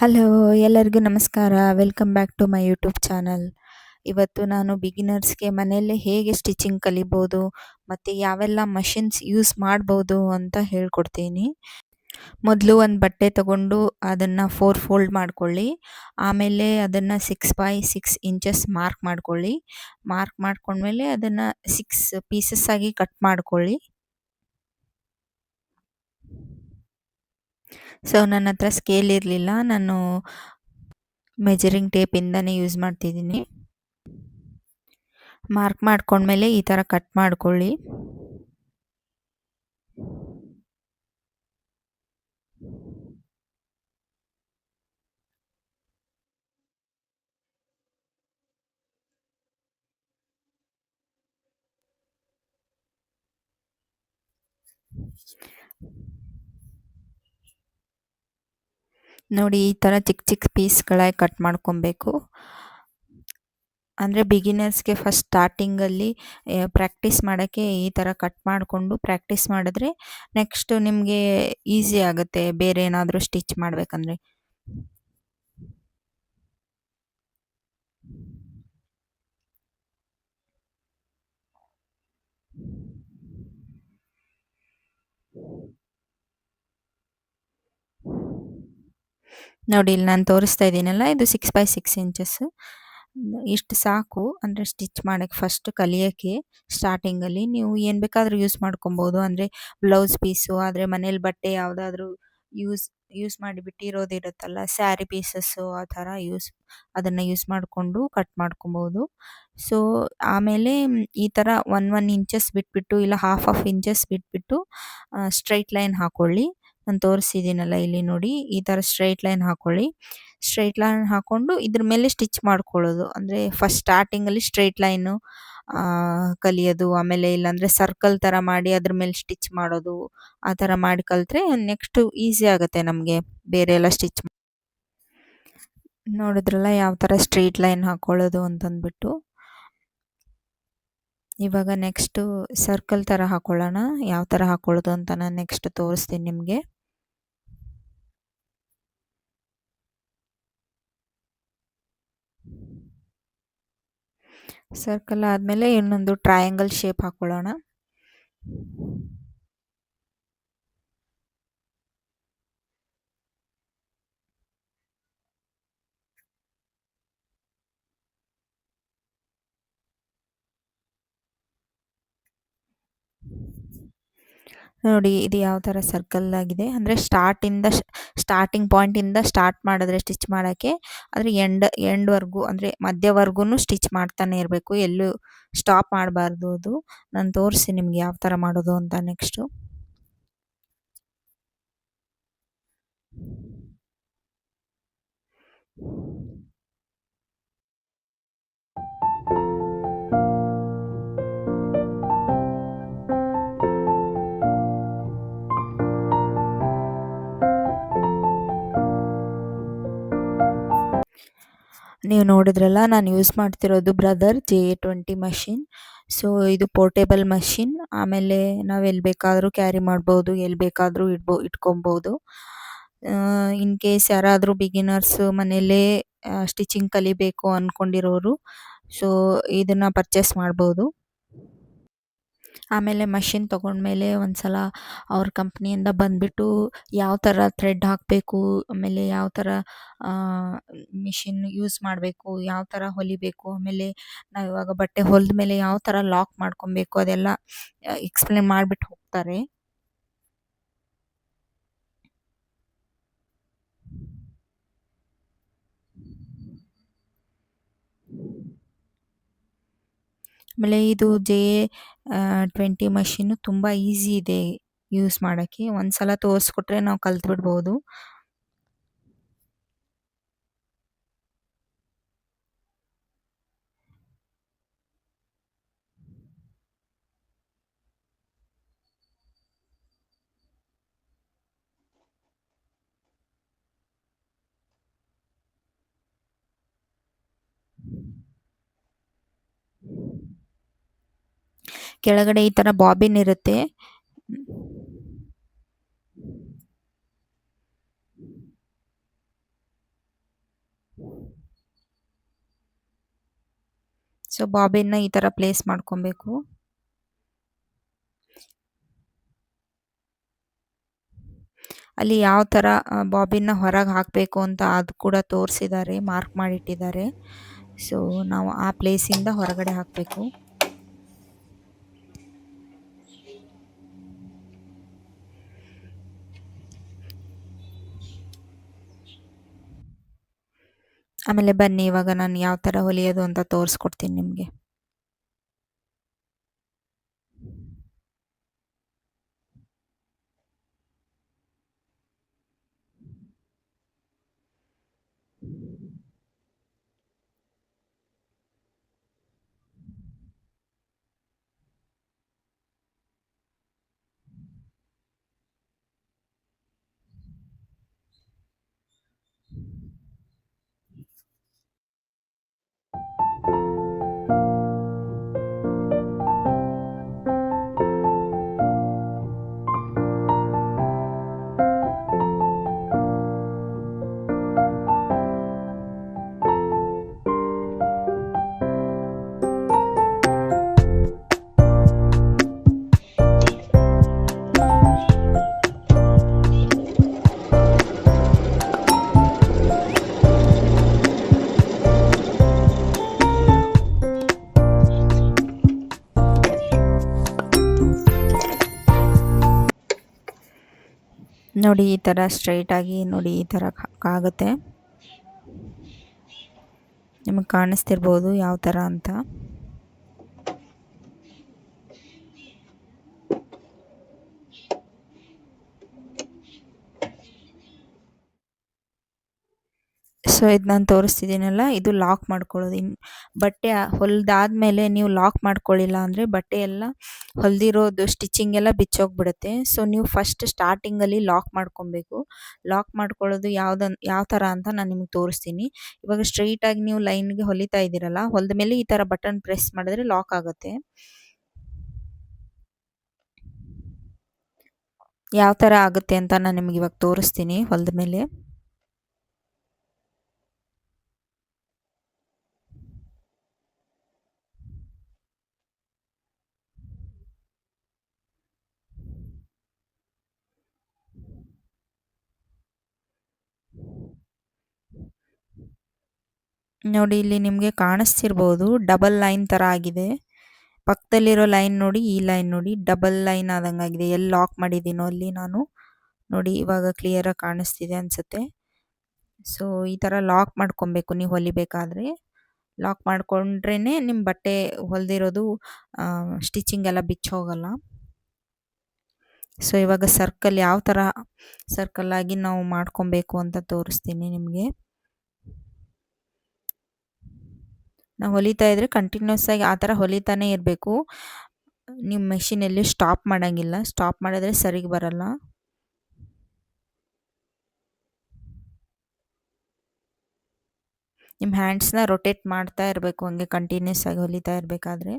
Hello, ಎಲ್ಲರಿಗೂ ನಮಸ್ಕಾರ. Welcome back to my YouTube channel. ಇವತ್ತು ನಾನು ಬಿಗಿನರ್ಸ್‌ಗೆ ಮನೆಯಲ್ಲೇ ಹೇಗೆ ಸ್ಟಿಚಿಂಗ್ ಕಲಿಬೋದು, ಮತ್ತು ಯಾವೆಲ್ಲ ಮಷಿನ್ಸ್ ಯೂಸ್ ಮಾಡ್ಬೋದು ಅಂತ ಹೇಳ್ಕೊಡ್ತೀನಿ. ಮೊದಲು ಒಂದು ಬಟ್ಟೆ ತಗೊಂಡು ಅದನ್ನು 4 ಫೋಲ್ಡ್ ಮಾಡ್ಕೊಳ್ಳಿ. ಆಮೇಲೆ ಅದನ್ನು 6 by 6 ಇಂಚಸ್ ಮಾರ್ಕ್ ಮಾಡ್ಕೊಳ್ಳಿ. ಮಾರ್ಕ್ ಮಾಡ್ಕೊಂಡ್ಮೇಲೆ ಅದನ್ನು 6 ಪೀಸಸ್ ಆಗಿ ಕಟ್ ಮಾಡ್ಕೊಳ್ಳಿ. ಸೊ ನನ್ನ ಹತ್ರ ಸ್ಕೇಲ್ ಇರಲಿಲ್ಲ, ನಾನು ಮೆಜರಿಂಗ್ ಟೇಪಿಂದನೇ ಯೂಸ್ ಮಾಡ್ತಿದ್ದೀನಿ. ಮಾರ್ಕ್ ಮಾಡ್ಕೊಂಡ್ಮೇಲೆ ಈ ಥರ ಕಟ್ ಮಾಡ್ಕೊಳ್ಳಿ. ನೋಡಿ, ಈ ಥರ ಚಿಕ್ಕ ಚಿಕ್ಕ ಪೀಸ್ಗಳಾಗಿ ಕಟ್ ಮಾಡ್ಕೊಬೇಕು. ಅಂದರೆ ಬಿಗಿನರ್ಸ್ಗೆ ಫಸ್ಟ್ ಸ್ಟಾರ್ಟಿಂಗಲ್ಲಿ ಪ್ರಾಕ್ಟೀಸ್ ಮಾಡೋಕ್ಕೆ ಈ ಥರ ಕಟ್ ಮಾಡಿಕೊಂಡು ಪ್ರಾಕ್ಟೀಸ್ ಮಾಡಿದ್ರೆ ನೆಕ್ಸ್ಟ್ ನಿಮಗೆ ಈಸಿ ಆಗುತ್ತೆ ಬೇರೆ ಏನಾದರೂ ಸ್ಟಿಚ್ ಮಾಡಬೇಕಂದ್ರೆ. ನೋಡಿ, ಇಲ್ಲಿ ನಾನು ತೋರಿಸ್ತಾ ಇದ್ದೀನಲ್ಲ, ಇದು 6 by 6 ಇಂಚಸ್. ಇಷ್ಟು ಸಾಕು ಅಂದರೆ ಸ್ಟಿಚ್ ಮಾಡೋಕ್ಕೆ ಫಸ್ಟ್ ಕಲಿಯೋಕ್ಕೆ. ಸ್ಟಾರ್ಟಿಂಗಲ್ಲಿ ನೀವು ಏನು ಬೇಕಾದರೂ ಯೂಸ್ ಮಾಡ್ಕೊಬೋದು. ಅಂದರೆ ಬ್ಲೌಸ್ ಪೀಸು, ಆದರೆ ಮನೇಲಿ ಬಟ್ಟೆ ಯಾವುದಾದ್ರೂ ಯೂಸ್ ಯೂಸ್ ಮಾಡಿ ಬಿಟ್ಟಿರೋದಿರುತ್ತಲ್ಲ, ಸ್ಯಾರಿ ಪೀಸಸ್ಸು ಆ ಥರ ಅದನ್ನು ಯೂಸ್ ಮಾಡಿಕೊಂಡು ಕಟ್ ಮಾಡ್ಕೊಬೋದು. ಸೊ ಆಮೇಲೆ ಈ ಥರ 1 ಇಂಚಸ್ ಬಿಟ್ಬಿಟ್ಟು, ಇಲ್ಲ ಹಾಫ್ ಇಂಚಸ್ ಬಿಟ್ಬಿಟ್ಟು ಸ್ಟ್ರೈಟ್ ಲೈನ್ ಹಾಕ್ಕೊಳ್ಳಿ. ನಾನು ತೋರಿಸಿದ್ದೀನಲ್ಲ ಇಲ್ಲಿ ನೋಡಿ, ಈ ಥರ ಸ್ಟ್ರೈಟ್ ಲೈನ್ ಹಾಕ್ಕೊಳ್ಳಿ. ಸ್ಟ್ರೈಟ್ ಲೈನ್ ಹಾಕ್ಕೊಂಡು ಇದ್ರ ಮೇಲೆ ಸ್ಟಿಚ್ ಮಾಡ್ಕೊಳ್ಳೋದು. ಅಂದರೆ ಫಸ್ಟ್ ಸ್ಟಾರ್ಟಿಂಗಲ್ಲಿ ಸ್ಟ್ರೈಟ್ ಲೈನು ಕಲಿಯೋದು, ಆಮೇಲೆ ಇಲ್ಲಾಂದರೆ ಸರ್ಕಲ್ ಥರ ಮಾಡಿ ಅದ್ರ ಮೇಲೆ ಸ್ಟಿಚ್ ಮಾಡೋದು, ಆ ಥರ ಮಾಡಿ ಕಲಿತ್ರೆ ನೆಕ್ಸ್ಟು ಈಸಿ ಆಗುತ್ತೆ ನಮಗೆ ಬೇರೆ ಎಲ್ಲ ಸ್ಟಿಚ್. ನೋಡಿದ್ರಲ್ಲ ಯಾವ ಥರ ಸ್ಟ್ರೈಟ್ ಲೈನ್ ಹಾಕ್ಕೊಳ್ಳೋದು ಅಂತಂದ್ಬಿಟ್ಟು. ಇವಾಗ ನೆಕ್ಸ್ಟು ಸರ್ಕಲ್ ಥರ ಹಾಕ್ಕೊಳ್ಳೋಣ. ಯಾವ ಥರ ಹಾಕ್ಕೊಳ್ಳೋದು ಅಂತ ನಾನು ನೆಕ್ಸ್ಟ್ ತೋರಿಸ್ತೀನಿ ನಿಮಗೆ. ಸರ್ಕಲ್ ಆದಮೇಲೆ ಇನ್ನೊಂದು ಟ್ರಯಾಂಗಲ್ ಶೇಪ್ ಹಾಕ್ಕೊಳ್ಳೋಣ. ನೋಡಿ, ಇದು ಯಾವ ಥರ ಸರ್ಕಲ್ ಆಗಿದೆ. ಅಂದರೆ ಸ್ಟಾರ್ಟಿಂಗ್ ಪಾಯಿಂಟಿಂದ ಸ್ಟಾರ್ಟ್ ಮಾಡಿದ್ರೆ ಸ್ಟಿಚ್ ಮಾಡೋಕ್ಕೆ, ಆದರೆ ಎಂಡ್ವರೆಗೂ ಅಂದರೆ ಮಧ್ಯವರೆಗೂ ಸ್ಟಿಚ್ ಮಾಡ್ತಾನೆ ಇರಬೇಕು, ಎಲ್ಲೂ ಸ್ಟಾಪ್ ಮಾಡಬಾರ್ದು. ಅದು ನಾನು ತೋರಿಸಿ ನಿಮ್ಗೆ ಯಾವ ಥರ ಮಾಡೋದು ಅಂತ ನೆಕ್ಸ್ಟು. ನೀವು ನೋಡಿದ್ರಲ್ಲ, ನಾನು ಯೂಸ್ ಮಾಡ್ತಿರೋದು ಬ್ರದರ್ JA20 ಮಷಿನ್. ಸೊ ಇದು ಪೋರ್ಟೇಬಲ್ ಮಷಿನ್. ಆಮೇಲೆ ನಾವು ಎಲ್ಲಿ ಬೇಕಾದರೂ ಕ್ಯಾರಿ ಮಾಡ್ಬೋದು, ಎಲ್ಲಿ ಬೇಕಾದರೂ ಇಟ್ಕೊಬೋದು. ಇನ್ ಕೇಸ್ ಯಾರಾದರೂ ಬಿಗಿನರ್ಸ್ ಮನೆಯಲ್ಲೇ ಸ್ಟಿಚಿಂಗ್ ಕಲಿಬೇಕು ಅಂದ್ಕೊಂಡಿರೋರು ಸೊ ಇದನ್ನು ಪರ್ಚೇಸ್ ಮಾಡ್ಬೋದು. ಆಮೇಲೆ ಮಷಿನ್ ತೊಗೊಂಡ್ಮೇಲೆ ಒಂದು ಸಲ ಅವ್ರ ಕಂಪ್ನಿಯಿಂದ ಬಂದುಬಿಟ್ಟು ಯಾವ ಥರ ಥ್ರೆಡ್ ಹಾಕಬೇಕು, ಆಮೇಲೆ ಯಾವ ಥರ ಮಿಷಿನ್ ಯೂಸ್ ಮಾಡಬೇಕು, ಯಾವ ಥರ ಹೊಲಿಬೇಕು, ಆಮೇಲೆ ನಾವು ಇವಾಗ ಬಟ್ಟೆ ಹೊಲಿದ ಮೇಲೆ ಯಾವ ಥರ ಲಾಕ್ ಮಾಡ್ಕೊಬೇಕು, ಅದೆಲ್ಲ ಎಕ್ಸ್ಪ್ಲೇನ್ ಮಾಡಿಬಿಟ್ಟು ಹೋಗ್ತಾರೆ. ಆಮೇಲೆ ಇದು JA20 ಮಷಿನ್ನು ತುಂಬ ಈಸಿ ಇದೆ ಯೂಸ್ ಮಾಡೋಕ್ಕೆ. ಒಂದು ಸಲ ತೋರಿಸ್ಕೊಟ್ರೆ ನಾವು ಕಲ್ತ್ಬಿಡ್ಬೋದು. ಕೆಳಗಡೆ ಈ ಥರ ಬಾಬಿನ್ ಇರುತ್ತೆ. ಸೊ ಬಾಬಿನ್ನ ಈ ಥರ ಪ್ಲೇಸ್ ಮಾಡ್ಕೊಬೇಕು. ಅಲ್ಲಿ ಯಾವ ಥರ ಬಾಬಿನ್ನ ಹೊರಗೆ ಹಾಕಬೇಕು ಅಂತ ಅದು ಕೂಡ ತೋರಿಸಿದ್ದಾರೆ, ಮಾರ್ಕ್ ಮಾಡಿಟ್ಟಿದ್ದಾರೆ. ಸೊ ನಾವು ಆ ಪ್ಲೇಸಿಂದ ಹೊರಗಡೆ ಹಾಕಬೇಕು. ಆಮೇಲೆ ಬನ್ನಿ ಇವಾಗ ನಾನು ಯಾವ ಥರ ಹೊಲಿಯೋದು ಅಂತ ತೋರಿಸ್ಕೊಡ್ತೀನಿ ನಿಮಗೆ. ನೋಡಿ ಈ ಥರ ಸ್ಟ್ರೈಟಾಗಿ ನೋಡಿ ಈ ಥರ ಆಗುತ್ತೆ. ನಿಮಗೆ ಕಾಣಿಸ್ತಿರ್ಬೋದು ಯಾವ ಥರ ಅಂತ. ಸೊ ಇದು ನಾನು ತೋರಿಸ್ತಿದ್ದೀನಲ್ಲ, ಇದು ಲಾಕ್ ಮಾಡ್ಕೊಳ್ಳೋದು. ಬಟ್ಟೆ ಹೊಲಿದಾದ್ಮೇಲೆ ನೀವು ಲಾಕ್ ಮಾಡ್ಕೊಳ್ಳಿಲ್ಲ ಅಂದರೆ ಬಟ್ಟೆ ಎಲ್ಲ ಹೊಲಿದಿರೋದು ಸ್ಟಿಚಿಂಗ್ ಎಲ್ಲ ಬಿಚ್ಚೋಗ್ಬಿಡುತ್ತೆ. ಸೊ ನೀವು ಫಸ್ಟ್ ಸ್ಟಾರ್ಟಿಂಗಲ್ಲಿ ಲಾಕ್ ಮಾಡ್ಕೊಬೇಕು. ಲಾಕ್ ಮಾಡ್ಕೊಳ್ಳೋದು ಯಾವ ಥರ ಅಂತ ನಾನು ನಿಮಗೆ ತೋರಿಸ್ತೀನಿ. ಇವಾಗ ಸ್ಟ್ರೈಟಾಗಿ ನೀವು ಲೈನ್ಗೆ ಹೊಲಿತಾ ಇದ್ದೀರಲ್ಲ, ಹೊಲಿದ ಮೇಲೆ ಈ ಥರ ಬಟನ್ ಪ್ರೆಸ್ ಮಾಡಿದ್ರೆ ಲಾಕ್ ಆಗುತ್ತೆ. ಯಾವ ಥರ ಆಗುತ್ತೆ ಅಂತ ನಾನು ನಿಮಗೆ ಇವಾಗ ತೋರಿಸ್ತೀನಿ ಹೊಲಿದ ಮೇಲೆ. ನೋಡಿ ಇಲ್ಲಿ ನಿಮಗೆ ಕಾಣಿಸ್ತಿರ್ಬೋದು ಡಬಲ್ ಲೈನ್ ಥರ ಆಗಿದೆ. ಪಕ್ಕದಲ್ಲಿರೋ ಲೈನ್ ನೋಡಿ, ಈ ಲೈನ್ ನೋಡಿ ಡಬಲ್ ಲೈನ್ ಆದಂಗಾಗಿದೆ. ಎಲ್ಲಿ ಲಾಕ್ ಮಾಡಿದ್ದೀನೋ ಅಲ್ಲಿ ನಾನು ನೋಡಿ ಇವಾಗ ಕ್ಲಿಯರಾಗಿ ಕಾಣಿಸ್ತಿದೆ ಅನಿಸುತ್ತೆ. ಸೊ ಈ ಥರ ಲಾಕ್ ಮಾಡ್ಕೊಬೇಕು ನೀವು ಹೊಲಿಬೇಕಾದ್ರೆ. ಲಾಕ್ ಮಾಡ್ಕೊಂಡ್ರೇ ನಿಮ್ಮ ಬಟ್ಟೆ ಹೊಲಿದಿರೋದು ಸ್ಟಿಚಿಂಗ್ ಎಲ್ಲ ಬಿಚ್ಚೋಗಲ್ಲ. ಸೊ ಇವಾಗ ಸರ್ಕಲ್ ಯಾವ ಥರ ಸರ್ಕಲ್ ಆಗಿ ನಾವು ಮಾಡ್ಕೊಬೇಕು ಅಂತ ತೋರಿಸ್ತೀನಿ ನಿಮಗೆ. ನಾವು ಹೊಲಿತಾ ಇದ್ರೆ ಕಂಟಿನ್ಯೂಸ್ ಆಗಿ ಆ ಥರ ಹೊಲಿತಾನೆ ಇರಬೇಕು. ನಿಮ್ಮ ಮೆಷಿನಲ್ಲಿ ಸ್ಟಾಪ್ ಮಾಡೋಂಗಿಲ್ಲ. ಸ್ಟಾಪ್ ಮಾಡಿದ್ರೆ ಸರಿಗೆ ಬರಲ್ಲ. ನಿಮ್ಮ ಹ್ಯಾಂಡ್ಸ್ನ ರೊಟೇಟ್ ಮಾಡ್ತಾ ಇರಬೇಕು ಹಂಗೆ ಕಂಟಿನ್ಯೂಸ್ ಆಗಿ ಹೊಲಿತಾ ಇರಬೇಕಾದ್ರೆ.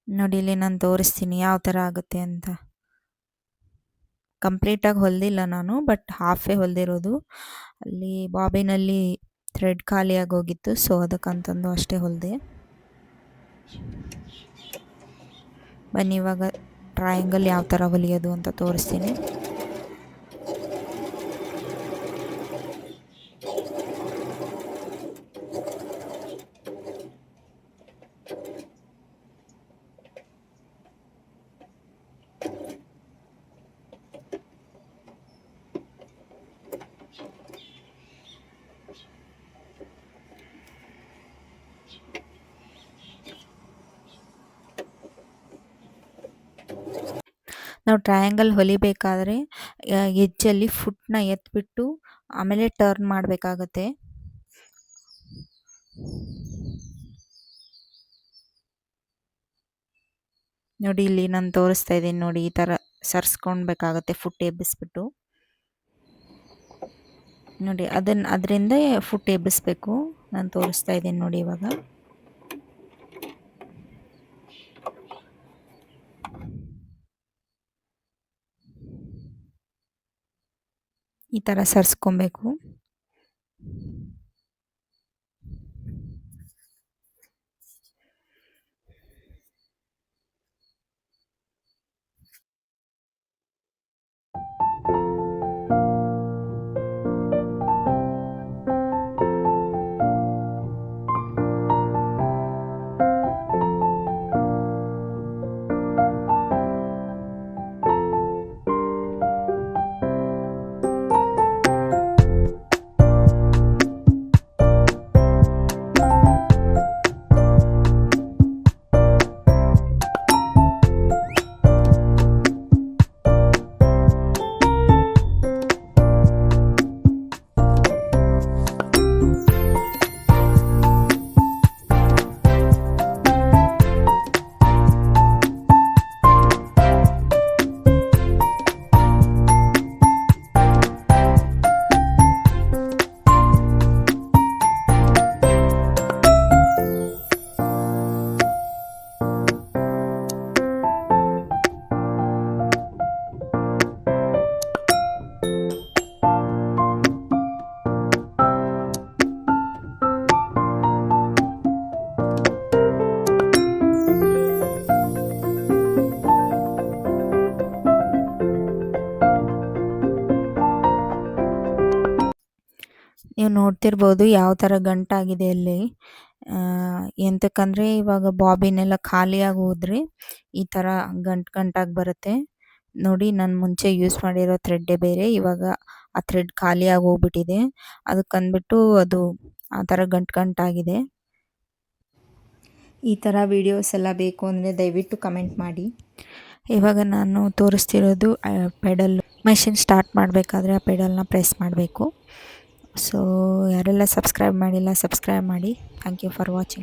ನೋಡಿ ಇಲ್ಲಿ ನಾನು ತೋರಿಸ್ತೀನಿ ಯಾವ ಥರ ಆಗುತ್ತೆ ಅಂತ. ಕಂಪ್ಲೀಟಾಗಿ ಹೊಲಿದಿಲ್ಲ ನಾನು, ಬಟ್ ಹಾಫೇ ಹೊಲಿದಿರೋದು. ಅಲ್ಲಿ ಬಾಬಿನಲ್ಲಿ ಥ್ರೆಡ್ ಖಾಲಿಯಾಗಿ ಹೋಗಿತ್ತು, ಸೊ ಅದಕ್ಕಂತಂದು ಅಷ್ಟೇ ಹೊಲಿದೆ. ಬನ್ನಿ ಇವಾಗ ಟ್ರಯಾಂಗಲ್ ಯಾವ ಥರ ಹೊಲಿಯೋದು ಅಂತ ತೋರಿಸ್ತೀನಿ. ನಾವು ಟ್ರಯಾಂಗಲ್ ಹೊಲಿಬೇಕಾದ್ರೆ ಎಜ್ಜಲ್ಲಿ ಫುಟ್ನ ಎತ್ಬಿಟ್ಟು ಆಮೇಲೆ ಟರ್ನ್ ಮಾಡಬೇಕಾಗತ್ತೆ. ನೋಡಿ ಇಲ್ಲಿ ನಾನು ತೋರಿಸ್ತಾ ಇದ್ದೀನಿ ನೋಡಿ, ಈ ಥರ ಸರಿಸ್ಕೊಳ್ಬೇಕಾಗತ್ತೆ ಫುಟ್ ಎಬ್ಬಿಸ್ಬಿಟ್ಟು. ನೋಡಿ ಅದರಿಂದ ಫುಟ್ ಎಬ್ಬಿಸ್ಬೇಕು. ನಾನು ತೋರಿಸ್ತಾ ಇದ್ದೀನಿ ನೋಡಿ ಇವಾಗ. ಈ ಥರ ಸರಿಸ್ಕೊಬೇಕು. ನೀವು ನೋಡ್ತಿರ್ಬೋದು ಯಾವ ಥರ ಗಂಟಾಗಿದೆ ಅಲ್ಲಿ. ಎಂತಕ್ಕಂದರೆ ಇವಾಗ ಬಾಬಿನೆಲ್ಲ ಖಾಲಿಯಾಗಿ ಹೋದರೆ ಈ ಥರ ಗಂಟಾಗಿ ಬರುತ್ತೆ. ನೋಡಿ, ನಾನು ಮುಂಚೆ ಯೂಸ್ ಮಾಡಿರೋ ಥ್ರೆಡ್ಡೇ ಬೇರೆ, ಇವಾಗ ಆ ಥ್ರೆಡ್ ಖಾಲಿಯಾಗಿ ಹೋಗ್ಬಿಟ್ಟಿದೆ. ಅದಕ್ಕಂದ್ಬಿಟ್ಟು ಅದು ಆ ಥರ ಗಂಟಾಗಿದೆ. ಈ ಥರ ವೀಡಿಯೋಸ್ ಎಲ್ಲ ಬೇಕು ಅಂದರೆ ದಯವಿಟ್ಟು ಕಮೆಂಟ್ ಮಾಡಿ. ಇವಾಗ ನಾನು ತೋರಿಸ್ತಿರೋದು ಪೆಡಲ್. ಮೆಷಿನ್ ಸ್ಟಾರ್ಟ್ ಮಾಡಬೇಕಾದ್ರೆ ಆ ಪೆಡಲ್ನ ಪ್ರೆಸ್ ಮಾಡಬೇಕು. ಸೊ ಯಾರೆಲ್ಲ ಸಬ್ಸ್ಕ್ರೈಬ್ ಮಾಡಿಲ್ಲ, ಸಬ್ಸ್ಕ್ರೈಬ್ ಮಾಡಿ. Thank you for watching.